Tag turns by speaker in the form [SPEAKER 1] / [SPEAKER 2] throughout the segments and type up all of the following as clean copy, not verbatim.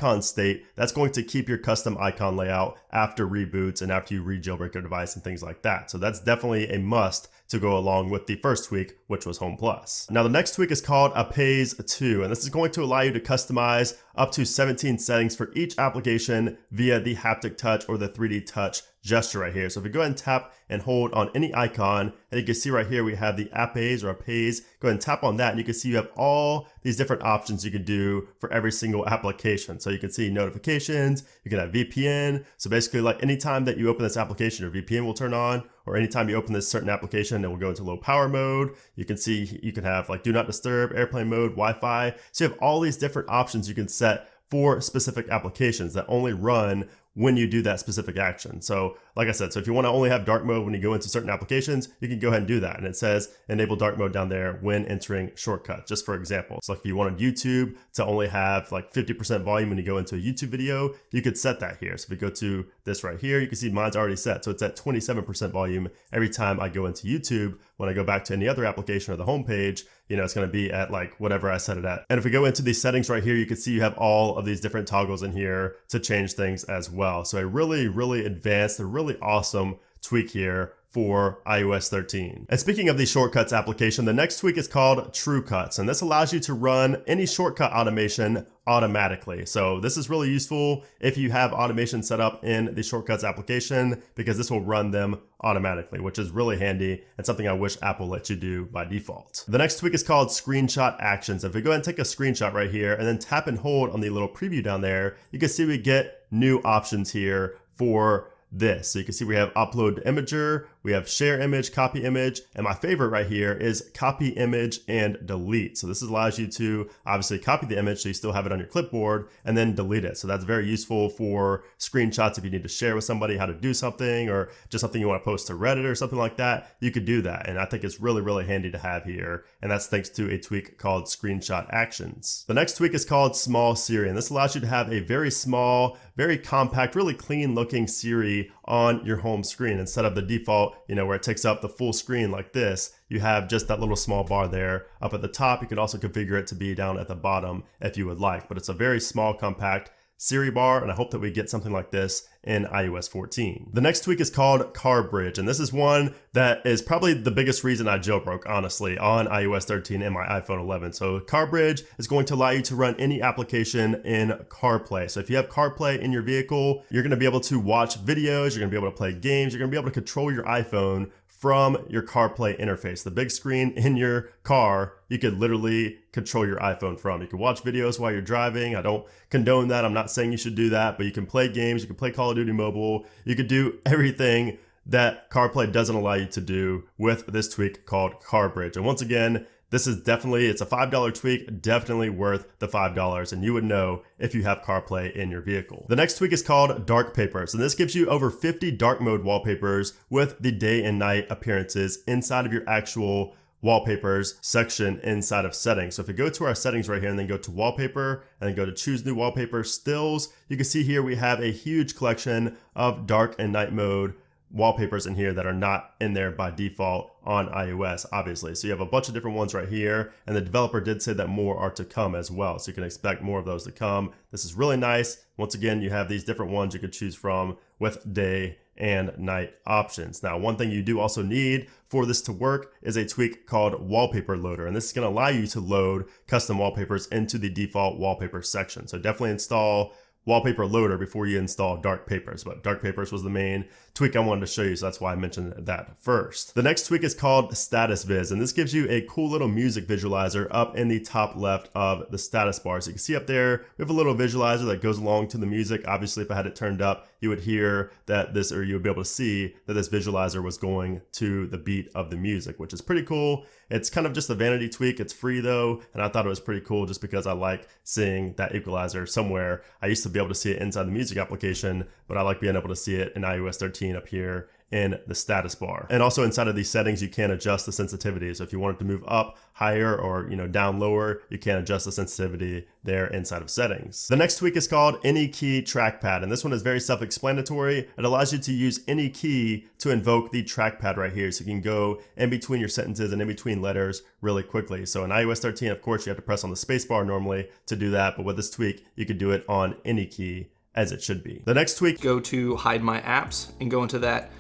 [SPEAKER 1] icon state, that's going to keep your custom icon layout after reboots and after you re-jailbreak your device and things like that. So that's definitely a must to go along with the first tweak, which was Home Plus. Now the next tweak is called Apaiz 2, and this is going to allow you to customize up to 17 settings for each application via the haptic touch or the 3D touch gesture right here. So if you go ahead and tap and hold on any icon, and you can see right here we have the Apaiz or Apaiz, go ahead and tap on that and you can see you have all these different options you can do for every single application. So you can see notifications, you can have VPN. So basically like anytime that you open this application, your VPN will turn on, or anytime you open this certain application, it will go into low power mode. You can see you can have like do not disturb, airplane mode, Wi-Fi. So you have all these different options you can set for specific applications that only run when you do that specific action. So like I said, so if you want to only have dark mode when you go into certain applications, you can go ahead and do that. And it says enable dark mode down there when entering shortcuts, just for example. So like if you wanted YouTube to only have like 50% volume when you go into a YouTube video, you could set that here. So if we go to this right here, you can see mine's already set. So it's at 27% volume every time I go into YouTube. When I go back to any other application or the home page, you know, it's going to be at like whatever I set it at. And if we go into these settings right here, you can see you have all of these different toggles in here to change things as well. So a really, really advanced, a really awesome tweak here for iOS 13. And speaking of the shortcuts application, the next tweak is called True Cuts, and this allows you to run any shortcut automation automatically. So this is really useful if you have automation set up in the shortcuts application, because this will run them automatically, which is really handy and something I wish Apple let you do by default. The next tweak is called Screenshot Actions. If we go ahead and take a screenshot right here and then tap and hold on the little preview down there, you can see we get new options here for this. So you can see we have upload imager, we have share image, copy image, and my favorite right here is copy image and delete. So this allows you to obviously copy the image so you still have it on your clipboard and then delete it. So that's very useful for screenshots if you need to share with somebody how to do something, or just something you want to post to Reddit or something like that, you could do that. And I think it's really, really handy to have here. And that's thanks to a tweak called Screenshot Actions. The next tweak is called Small Siri, and this allows you to have a very small, very compact, really clean looking Siri on your home screen instead of the default, you know, where it takes up the full screen like this. You have just that little small bar there up at the top. You can also configure it to be down at the bottom if you would like, but it's a very small, compact Siri bar, and I hope that we get something like this in iOS 14. The next tweak is called Car Bridge, and this is one that is probably the biggest reason I jailbroke, honestly, on iOS 13 and my iPhone 11. So Car Bridge is going to allow you to run any application in CarPlay. So if you have CarPlay in your vehicle, you're gonna be able to watch videos, you're gonna be able to play games, you're gonna be able to control your iPhone from your CarPlay interface. The big screen in your car, you could literally control your iPhone from. You can watch videos while you're driving. I don't condone that. I'm not saying you should do that, but you can play games, you can play Call of Duty Mobile, you could do everything that CarPlay doesn't allow you to do with this tweak called Car Bridge. And once again, this is definitely, it's a $5 tweak, definitely worth the $5, and you would know if you have CarPlay in your vehicle. The next tweak is called Dark Papers, and this gives you over 50 dark mode wallpapers with the day and night appearances inside of your actual wallpapers section inside of settings. So if we go to our settings right here and then go to wallpaper and then go to choose new wallpaper stills, you can see here we have a huge collection of dark and night mode wallpapers in here that are not in there by default on iOS, obviously. So you have a bunch of different ones right here, and the developer did say that more are to come as well. So you can expect more of those to come. This is really nice. Once again, you have these different ones you could choose from with day and night options. Now, one thing you do also need for this to work is a tweak called Wallpaper Loader, and this is going to allow you to load custom wallpapers into the default wallpaper section. So definitely install Wallpaper Loader before you install Dark Papers, but Dark Papers was the main tweak I wanted to show you, so that's why I mentioned that first. The next tweak is called Status Viz, and this gives you a cool little music visualizer up in the top left of the status bar. So you can see up there, we have a little visualizer that goes along to the music. Obviously, if I had it turned up, you would hear that this, or you would be able to see that this visualizer was going to the beat of the music, which is pretty cool. It's kind of just a vanity tweak. It's free though, and I thought it was pretty cool just because I like seeing that equalizer somewhere. I used to be able to see it inside the music application, but I like being able to see it in iOS 13 up here in the status bar. And also inside of these settings, you can adjust the sensitivity. So if you want it to move up higher or down lower, you can adjust the sensitivity there inside of settings. The next tweak is called Any Key Trackpad, and this one is very self-explanatory. It allows you to use any key to invoke the trackpad right here, so you can go in between your sentences and in between letters really quickly. So in iOS 13, of course, you have to press on the spacebar normally to do that, but with this tweak, you could do it on any key, as it should be. The next tweak,
[SPEAKER 2] go to Hide My Apps and go into that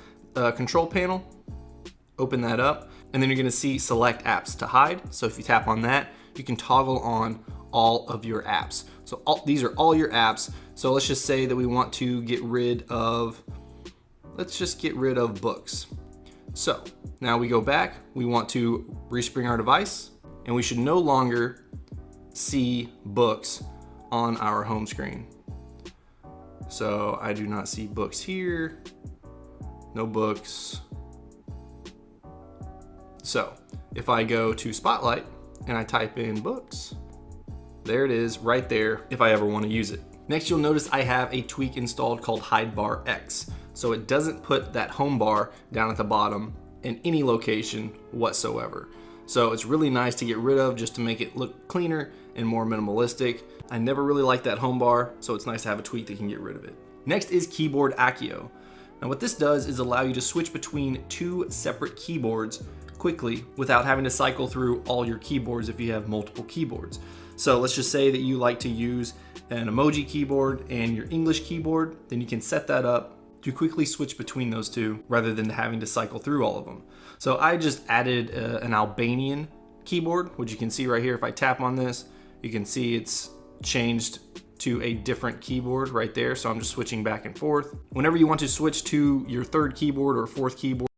[SPEAKER 2] control panel, open that up, and then you're gonna see Select Apps to hide. So if you tap on that, you can toggle on all of your apps. So these are all your apps. So let's just say that we want to get rid of, let's just get rid of books. So now we go back, we want to respring our device, and we should no longer see books on our home screen. So I do not see books here, no books. So if I go to Spotlight and I type in books, there it is right there if I ever want to use it. Next, you'll notice I have a tweak installed called Hide Bar X. So it doesn't put that home bar down at the bottom in any location whatsoever. So it's really nice to get rid of, just to make it look cleaner and more minimalistic. I never really liked that home bar, so it's nice to have a tweak that can get rid of it. Next is Keyboard Accio. Now what this does is allow you to switch between two separate keyboards quickly without having to cycle through all your keyboards if you have multiple keyboards. So let's just say that you like to use an emoji keyboard and your English keyboard, then you can set that up to quickly switch between those two rather than having to cycle through all of them. So I just added an Albanian keyboard, which you can see right here. If I tap on this, you can see it's changed to a different keyboard right there. So I'm just switching back and forth. Whenever you want to switch to your third keyboard or fourth keyboard,